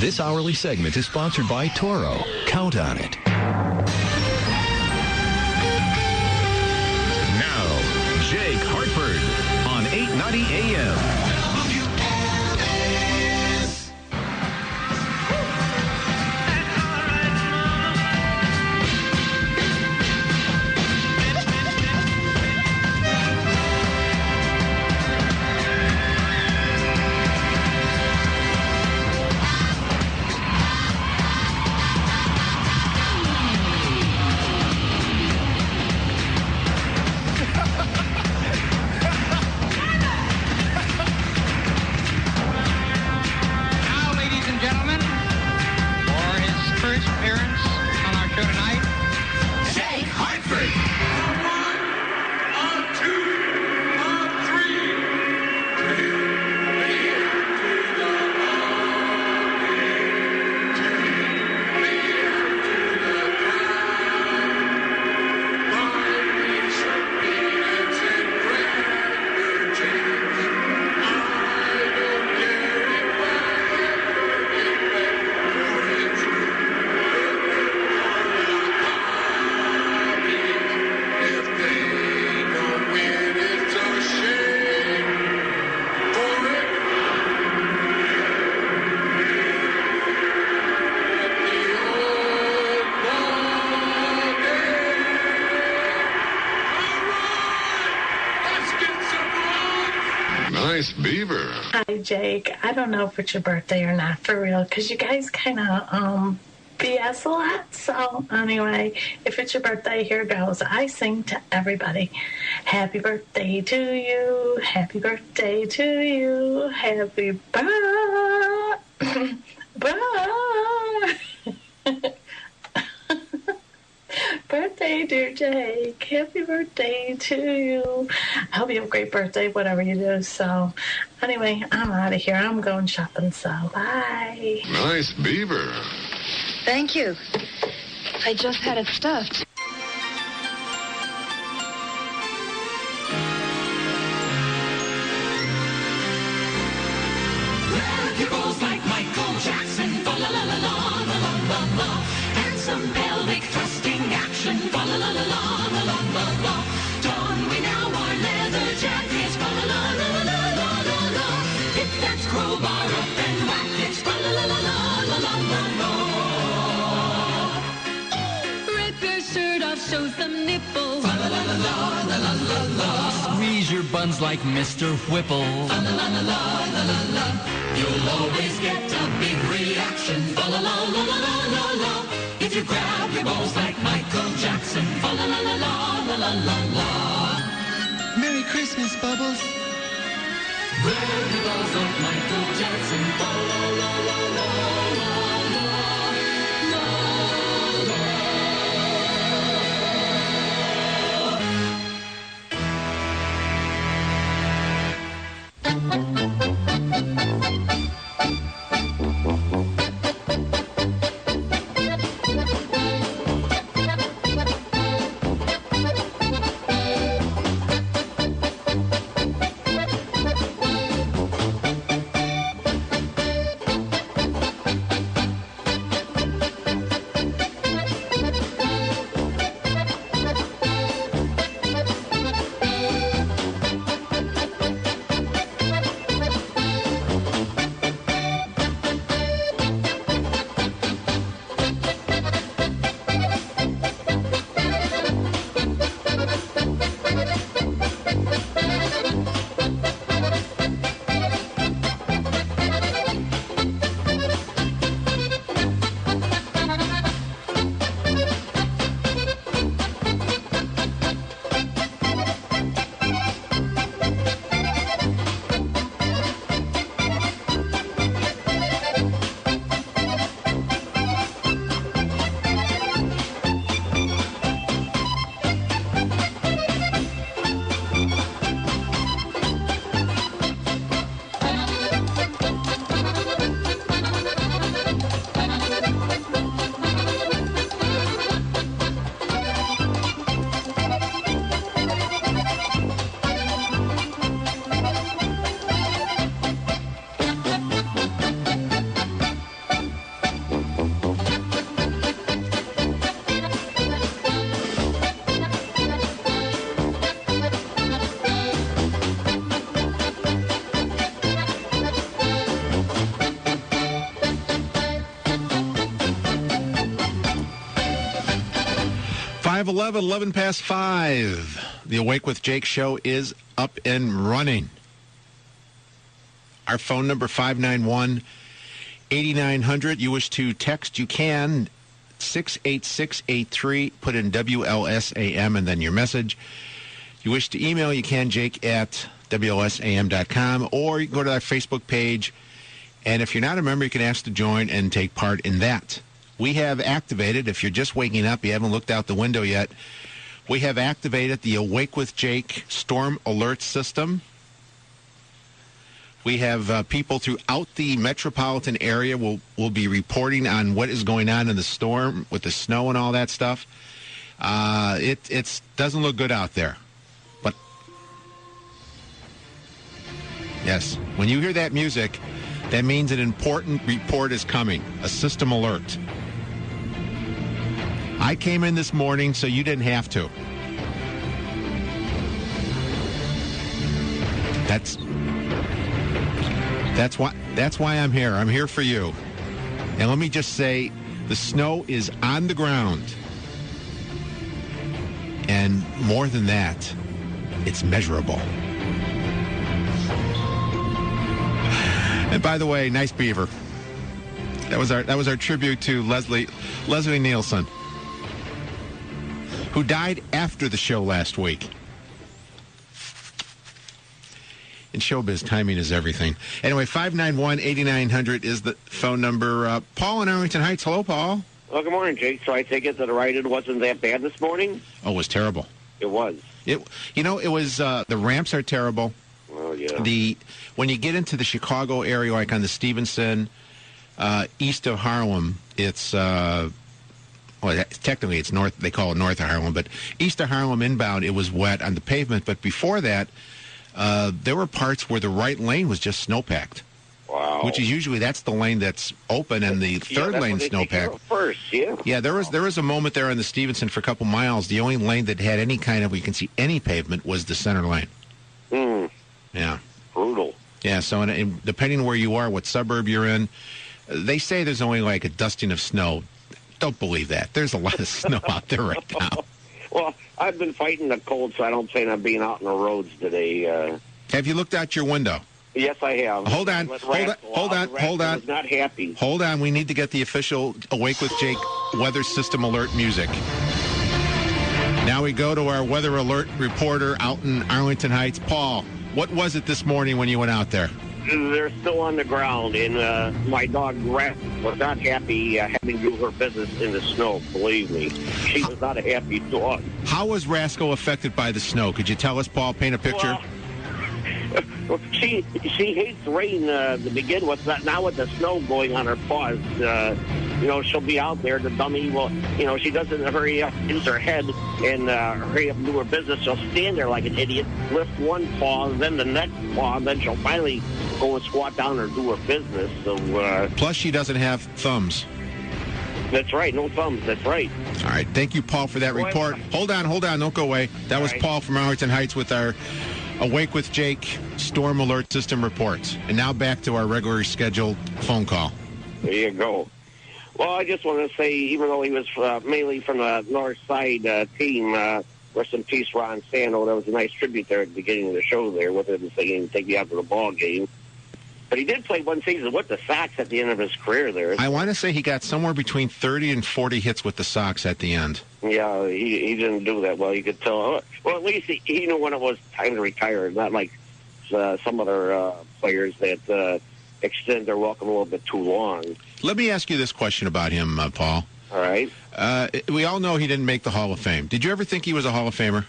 This hourly segment is sponsored by Toro. Count on it. Now, Jake Hartford on 890 AM. Nice beaver. Hi, Jake. I don't know if it's your birthday or not, for real, because you guys kind of BS a lot. So anyway, if it's your birthday, here goes. I sing to everybody. Happy birthday to you. Happy birthday to you. Happy birthday, dear Jake. Happy birthday to you. I hope you have a great birthday, whatever you do. So anyway, I'm out of here. I'm going shopping, so bye. Nice beaver. Thank you. I just had it stuffed. Rolls like Michael Jackson, fa la la la la la la la la, and some pelvic thrusting action, fa la la la la la la la la. Don we now our leather jackets, fa la la la la la la la. Hit that crowbar up and whack it, fa la la la la la la la. Rip your shirt off, show some nipples, fa la la la la la la la. Squeeze your buns like Mr. Whipple, fa la la la la la la. You'll always get a big reaction, fa la la la la la la la. If you grab your balls like Michael Jackson, fa la la la la la la la la. Merry Christmas, Bubbles. Grab your balls like Michael Jackson, fa la la la la la 5:11, 11 past 5. The Awake with Jake show is up and running. Our phone number, 591-8900. You wish to text, you can. 68683. Put in WLSAM and then your message. You wish to email, you can, Jake at WLSAM.com. Or you can go to our Facebook page. And if you're not a member, you can ask to join and take part in that. We have activated, if you're just waking up, you haven't looked out the window yet, we have activated the Awake with Jake Storm Alert System. We have people throughout the metropolitan area will be reporting on what is going on in the storm with the snow and all that stuff. It doesn't look good out there. But, yes, when you hear that music, that means an important report is coming, a system alert. I came in this morning, so you didn't have to. That's why I'm here. I'm here for you. And let me just say, the snow is on the ground. And more than that, it's measurable. And by the way, nice beaver. That was our tribute to Leslie Nielsen, who died after the show last week. In showbiz, timing is everything. Anyway, 591-8900 is the phone number. Paul in Arlington Heights. Hello, Paul. Well, good morning, Jake. So I take it that the ride-in wasn't that bad this morning? Oh, it was terrible. It was. It was, the ramps are terrible. Oh, yeah. When you get into the Chicago area, like on the Stevenson, east of Harlem, it's, technically it's north, they call it north of Harlem, but east of Harlem inbound, it was wet on the pavement. But before that, there were parts where the right lane was just snowpacked. Wow. Which is usually, that's the lane that's open, and the third lane snowpacked. First, yeah. Yeah, there was a moment there on the Stevenson for a couple miles. The only lane that had any kind of, we can see any pavement, was the center lane. Yeah. Brutal. Yeah, so and depending on where you are, what suburb you're in, they say there's only like a dusting of snow. Don't believe that. There's a lot of snow out there right now. Well, I've been fighting the cold, so I don't plan on being out on the roads today. Have you looked out your window? Yes, I have. Hold on. Was not happy. Hold on. We need to get the official Awake with Jake weather system alert music. Now we go to our weather alert reporter out in Arlington Heights. Paul, what was it this morning when you went out there? They're still on the ground, and my dog Rat was not happy having to do her business in the snow, believe me. She was not a happy dog. How was Rascal affected by the snow? Could you tell us, Paul, paint a picture? Well, she hates rain to begin with. Now with the snow going on her paws, she'll be out there. The dummy will, she doesn't hurry up, use her head, and hurry up and do her business. She'll stand there like an idiot, lift one paw, then the next paw, and then she'll finally go and squat down or do her business. So plus, she doesn't have thumbs. That's right, no thumbs. That's right. All right, thank you, Paul, for that report. Hold on, don't go away. That was Paul from Arlington Heights with our Awake with Jake Storm Alert System reports. And now back to our regularly scheduled phone call. There you go. Well, I just want to say, even though he was mainly from the North Side team, rest in peace, Ron Sando. That was a nice tribute there at the beginning of the show there with him saying, take me out to the ball game. But he did play one season with the Sox at the end of his career there. I want to say he got somewhere between 30 and 40 hits with the Sox at the end. Yeah, he didn't do that well. You could tell. Well, at least he knew when it was time to retire, not like some other players that extend their welcome a little bit too long. Let me ask you this question about him, Paul. All right. We all know he didn't make the Hall of Fame. Did you ever think he was a Hall of Famer?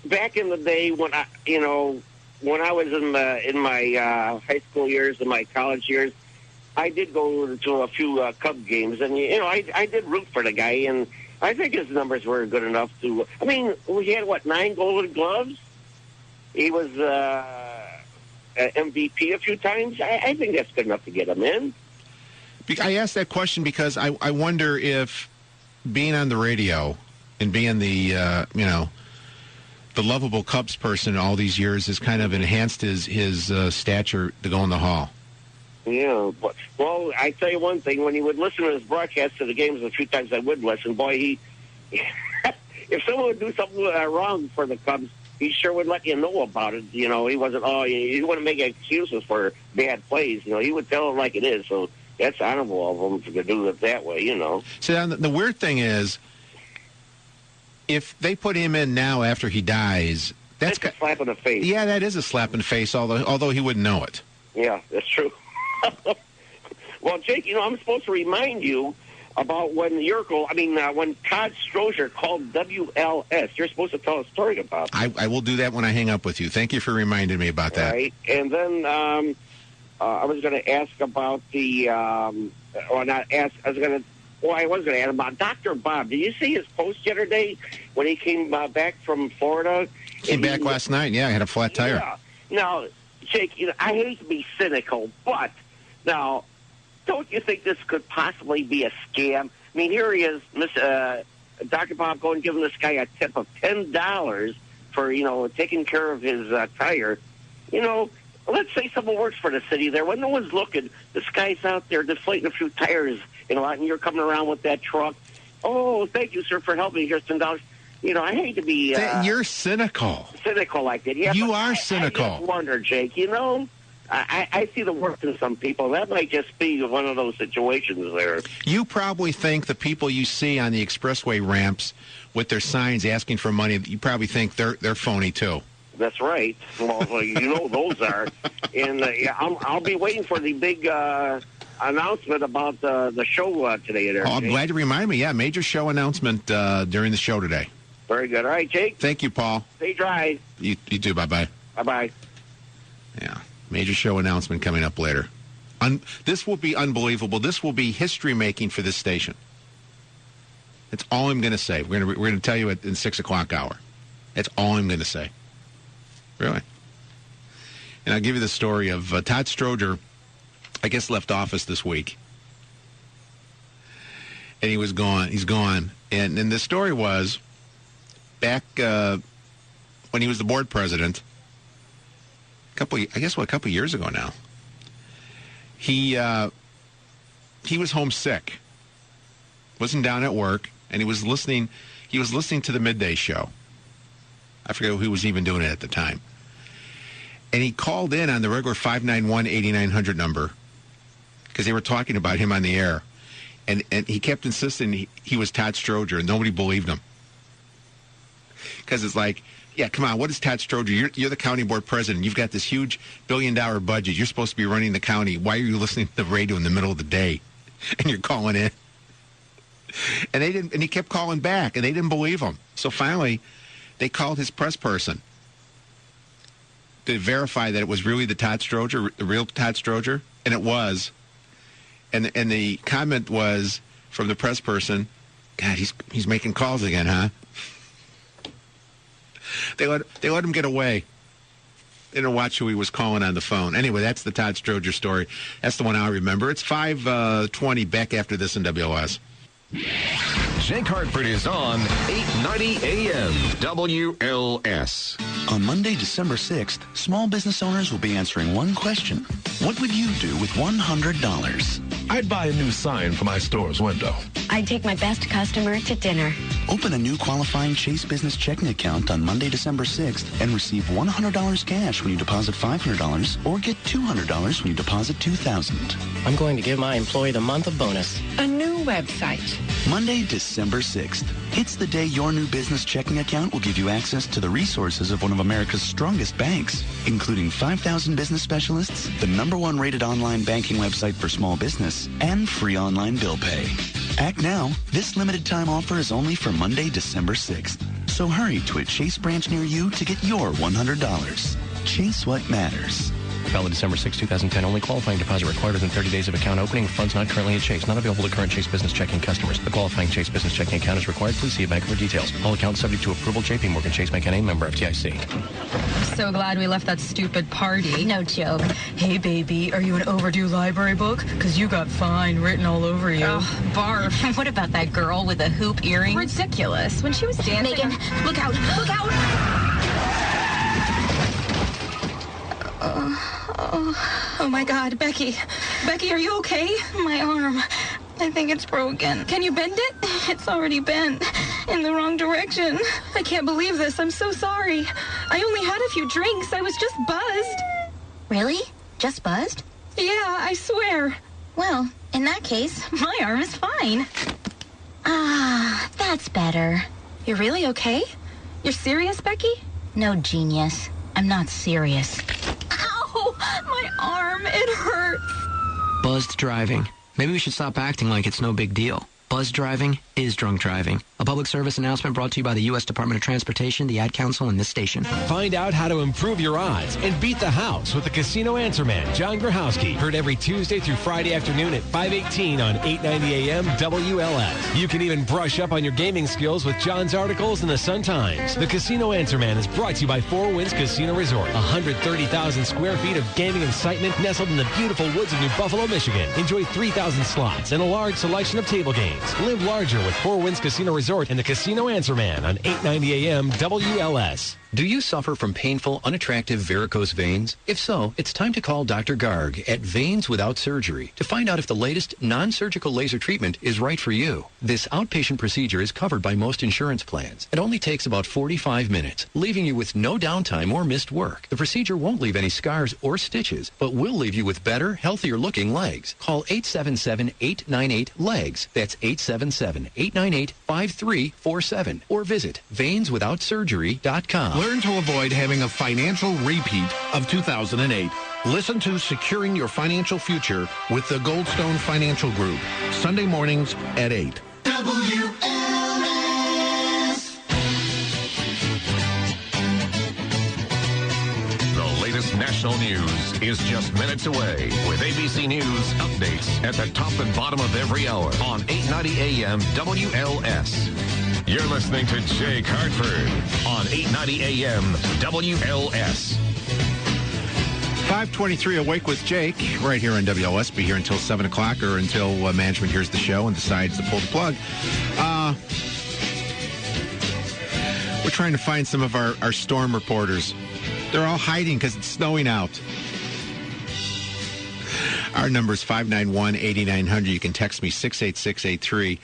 Back in the day when I was in my high school years and my college years, I did go to a few Cub games, and I did root for the guy, and I think his numbers were good enough to. I mean, he had 9 Golden Gloves. He was MVP a few times. I think that's good enough to get him in. I asked that question because I wonder if being on the radio and being the the lovable Cubs person all these years has kind of enhanced his stature to go in the Hall. Yeah, but, well, I tell you one thing. When he would listen to his broadcast to the games, the few times I would listen, boy, he if someone would do something wrong for the Cubs, he sure would let you know about it. You know, he wasn't. He wouldn't make excuses for bad plays. You know, he would tell it like it is. So that's honorable of him to do it that way. You know. So the weird thing is, if they put him in now after he dies, that's a slap in the face. Yeah, that is a slap in the face. Although he wouldn't know it. Yeah, that's true. Well, Jake, you know, I'm supposed to remind you about when when Todd Strozier called WLS. You're supposed to tell a story about that. I will do that when I hang up with you. Thank you for reminding me about that. Right. And then I was going to ask about I was going to ask about Dr. Bob. Did you see his post yesterday when he came back from Florida? Came back last night. Yeah, I had a flat tire. Yeah. Now, Jake, you know, I hate to be cynical, but now, don't you think this could possibly be a scam? I mean, here he is, Dr. Bob, going and giving this guy a tip of $10 for, you know, taking care of his tire. You know, let's say someone works for the city there. When no one's looking, this guy's out there deflating a few tires and you're coming around with that truck. Oh, thank you, sir, for helping me. Here's $10. You know, I hate to be... you're cynical. Cynical like that. Yeah, you are cynical. I just wonder, Jake, you know... I see the worst in some people. That might just be one of those situations there. You probably think the people you see on the expressway ramps with their signs asking for money, you probably think they're phony too. That's right. Well, you know those are. And I'll be waiting for the big announcement about the show today. There, I'm glad you remind me. Yeah, major show announcement during the show today. Very good. All right, Jake. Thank you, Paul. Stay dry. You too. Bye-bye. Bye-bye. Yeah. Major show announcement coming up later. This will be unbelievable. This will be history-making for this station. That's all I'm going to say. We're going to tell you in 6 o'clock hour. That's all I'm going to say. Really. And I'll give you the story of Todd Strozier, I guess, left office this week. And he was gone. He's gone. And the story was, back when he was the board president, a couple years ago now. He was homesick. Wasn't down at work, and he was listening to the midday show. I forget who was even doing it at the time. And he called in on the regular 591-8900 number because they were talking about him on the air. And he kept insisting he was Todd Strozier, and nobody believed him. Because it's like, yeah, come on, what is Todd Strozier? You're the county board president. You've got this huge billion-dollar budget. You're supposed to be running the county. Why are you listening to the radio in the middle of the day? And you're calling in. And they didn't. And he kept calling back, and they didn't believe him. So finally, they called his press person to verify that it was really the real Todd Strozier, and it was. And the comment was from the press person, God, he's making calls again, huh? They let him get away. They didn't watch who he was calling on the phone. Anyway, that's the Todd Strozier story. That's the one I remember. It's 5:20 back after this in WLS. Jake Hartford is on 890 AM WLS. On Monday, December 6th, small business owners will be answering one question. What would you do with $100? I'd buy a new sign for my store's window. I'd take my best customer to dinner. Open a new qualifying Chase Business checking account on Monday, December 6th and receive $100 cash when you deposit $500 or get $200 when you deposit $2,000. I'm going to give my employee the month of bonus. A new website. Monday, December 6th. It's the day your new business checking account will give you access to the resources of one of America's strongest banks, including 5,000 business specialists, the #1 rated online banking website for small business, and free online bill pay. Act now. This limited time offer is only for Monday, December 6th. So hurry to a Chase branch near you to get your $100. Chase what matters. Valid December 6, 2010. Only qualifying deposit required within 30 days of account opening. Funds not currently at Chase. Not available to current Chase Business checking customers. The qualifying Chase Business checking account is required. Please see a bank for details. All accounts subject to approval. J.P. Morgan Chase Bank N.A. member FDIC. I'm so glad we left that stupid party. No joke. Hey, baby, are you an overdue library book? Because you got fine written all over you. Oh, barf. What about that girl with the hoop earring? Ridiculous. When she was dancing... Megan, look out. Look out. Oh, my God, Becky. Becky, are you okay? My arm. I think it's broken. Can you bend it? It's already bent in the wrong direction. I can't believe this. I'm so sorry. I only had a few drinks. I was just buzzed. Really? Just buzzed? Yeah, I swear. Well, in that case, my arm is fine. Ah, that's better. You're really okay? You're serious, Becky? No, genius. I'm not serious. Ow! My arm, it hurts. Buzzed driving. Maybe we should stop acting like it's no big deal. Buzzed driving is drunk driving. A public service announcement brought to you by the U.S. Department of Transportation, the Ad Council, and this station. Find out how to improve your odds and beat the house with the Casino Answer Man, John Grahowski. Heard every Tuesday through Friday afternoon at 5:18 on 890 AM WLS. You can even brush up on your gaming skills with John's articles in the Sun-Times. The Casino Answer Man is brought to you by Four Winds Casino Resort. 130,000 square feet of gaming excitement nestled in the beautiful woods of New Buffalo, Michigan. Enjoy 3,000 slots and a large selection of table games. Live larger with Four Winds Casino Resort and the Casino Answer Man on 890 AM WLS. Do you suffer from painful, unattractive varicose veins? If so, it's time to call Dr. Garg at Veins Without Surgery to find out if the latest non-surgical laser treatment is right for you. This outpatient procedure is covered by most insurance plans. It only takes about 45 minutes, leaving you with no downtime or missed work. The procedure won't leave any scars or stitches, but will leave you with better, healthier-looking legs. Call 877-898-LEGS. That's 877-898-5347. Or visit veinswithoutsurgery.com. Learn to avoid having a financial repeat of 2008. Listen to Securing Your Financial Future with the Goldstone Financial Group. Sunday mornings at 8. WLS. The latest national news is just minutes away with ABC News updates at the top and bottom of every hour on 890 AM WLS. You're listening to Jake Hartford on 890 AM WLS. 523 Awake with Jake right here on WLS. Be here until 7 o'clock or until management hears the show and decides to pull the plug. We're trying to find some of our storm reporters. They're all hiding because it's snowing out. Our number is 591-8900. You can text me 68683.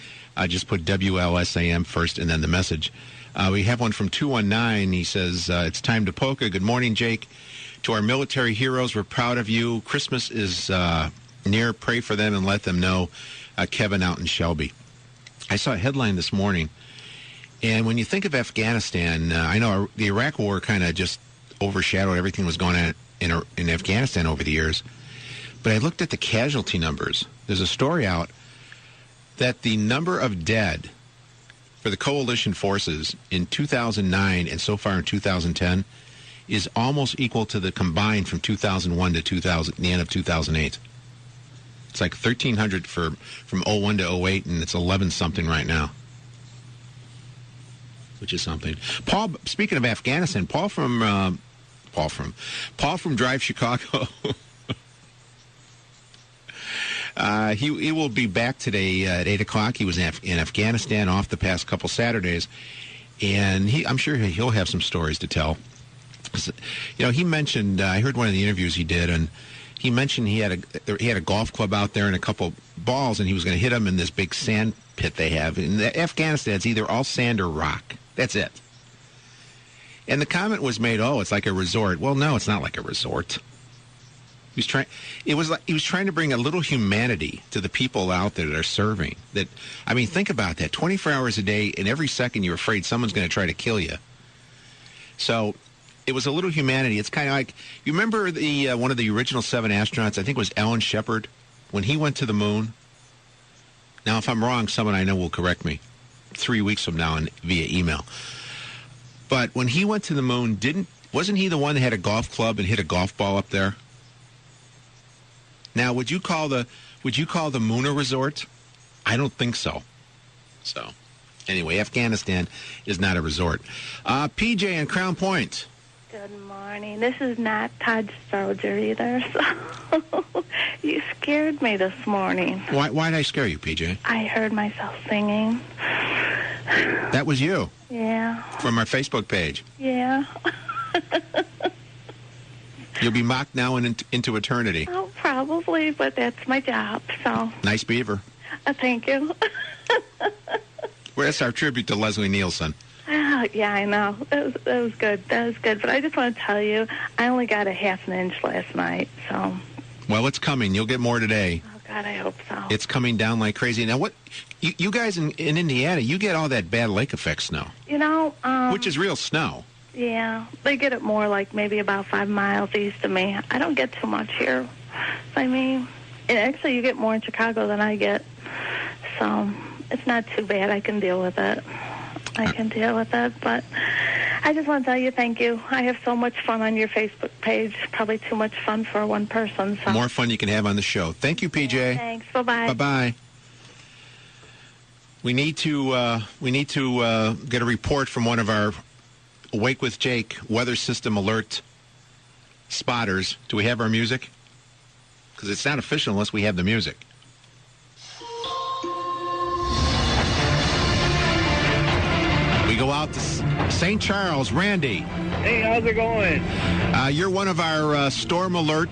Just put WLSAM first and then the message. We have one from 219. He says, it's time to polka. Good morning, Jake. To our military heroes, we're proud of you. Christmas is near. Pray for them and let them know. Kevin out in Shelby. I saw a headline this morning. And when you think of Afghanistan, I know the Iraq War kind of just overshadowed everything that was going on in Afghanistan over the years. But I looked at the casualty numbers. There's a story out that the number of dead for the coalition forces in 2009 and so far in 2010 is almost equal to the combined from 2001 to the end of 2008. It's like 1,300 from 01 to 08, and it's 11-something right now, which is something. Paul, speaking of Afghanistan, Paul from Drive Chicago. He will be back today at 8 o'clock. He was in Afghanistan off the past couple Saturdays, and I'm sure he'll have some stories to tell. You know, he mentioned, I heard one of the interviews he did, and he mentioned he had a golf club out there and a couple balls, and he was going to hit them in this big sand pit they have. In Afghanistan, it's either all sand or rock. That's it. And the comment was made, oh, it's like a resort. Well, no, it's not like a resort. He was trying to bring a little humanity to the people out there that are serving. That, I mean, think about that. 24 hours a day, and every second you're afraid someone's going to try to kill you. So it was a little humanity. It's kind of like, you remember the one of the original 7 astronauts, I think it was Alan Shepard, when he went to the moon? Now, if I'm wrong, someone I know will correct me 3 weeks from now via email. But when he went to the moon, wasn't he the one that had a golf club and hit a golf ball up there? Now, would you call the moon a resort? I don't think so. So, anyway, Afghanistan is not a resort. PJ in Crown Point. Good morning. This is not Todd Stroger either, so you scared me this morning. Why did I scare you, PJ? I heard myself singing. That was you? Yeah. From our Facebook page? Yeah. You'll be mocked now and into eternity. Oh, probably, but that's my job. So Nice beaver. thank you. Well, that's our tribute to Leslie Nielsen. Oh, yeah, I know. That was good. That was good. But I just want to tell you, I only got a half an inch last night. So. Well, it's coming. You'll get more today. Oh God, I hope so. It's coming down like crazy. Now, what you guys in Indiana, you get all that bad lake effect snow, You know. which is real snow. Yeah, they get it more like maybe about 5 miles east of me. I don't get too much here. I mean, and actually, you get more in Chicago than I get. So it's not too bad. I can deal with it. But I just want to tell you thank you. I have so much fun on your Facebook page. Probably too much fun for one person. So. More fun you can have on the show. Thank you, PJ. Yeah, thanks. Bye-bye. Bye-bye. We need to get a report from one of our Awake with Jake weather system alert spotters. Do we have our music? Because it's not official unless we have the music. We go out to St. Charles. Randy. Hey, how's it going? You're one of our storm alert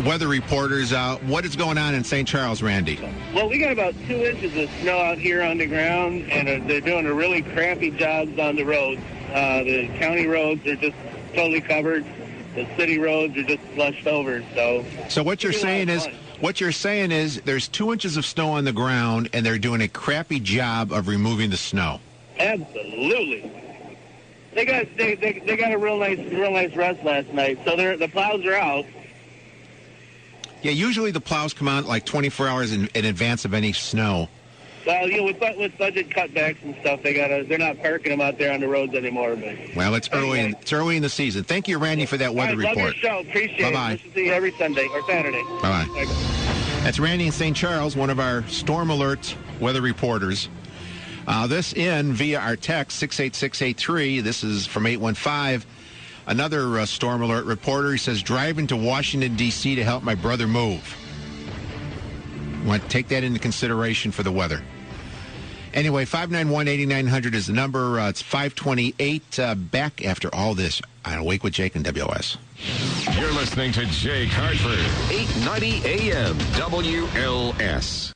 weather reporters. What is going on in St. Charles, Randy? Well, we got about 2 inches of snow out here on the ground, and they're doing a really crappy jobs on the roads. The county roads are just totally covered. The city roads are just flushed over. So what you're saying is there's 2 inches of snow on the ground, and they're doing a crappy job of removing the snow. Absolutely. They got a real nice rest last night. So the plows are out. Yeah, usually the plows come out like 24 hours in advance of any snow. Well, with budget cutbacks and stuff, they're not parking them out there on the roads anymore. But well, it's early. It's early in the season. Thank you, Randy, for that weather report. Love your show. Appreciate it. Bye-bye. Listen to you every Sunday or Saturday. Bye-bye. That's Randy in St. Charles, one of our storm alert weather reporters. This in via our text 68683. This is from 815. Another storm alert reporter. He says, driving to Washington, D.C. to help my brother move. Want to take that into consideration for the weather. Anyway, 591-8900 is the number. It's 528. Back after all this on Awake with Jake and WLS. You're listening to Jake Hartford, 890 AM WLS.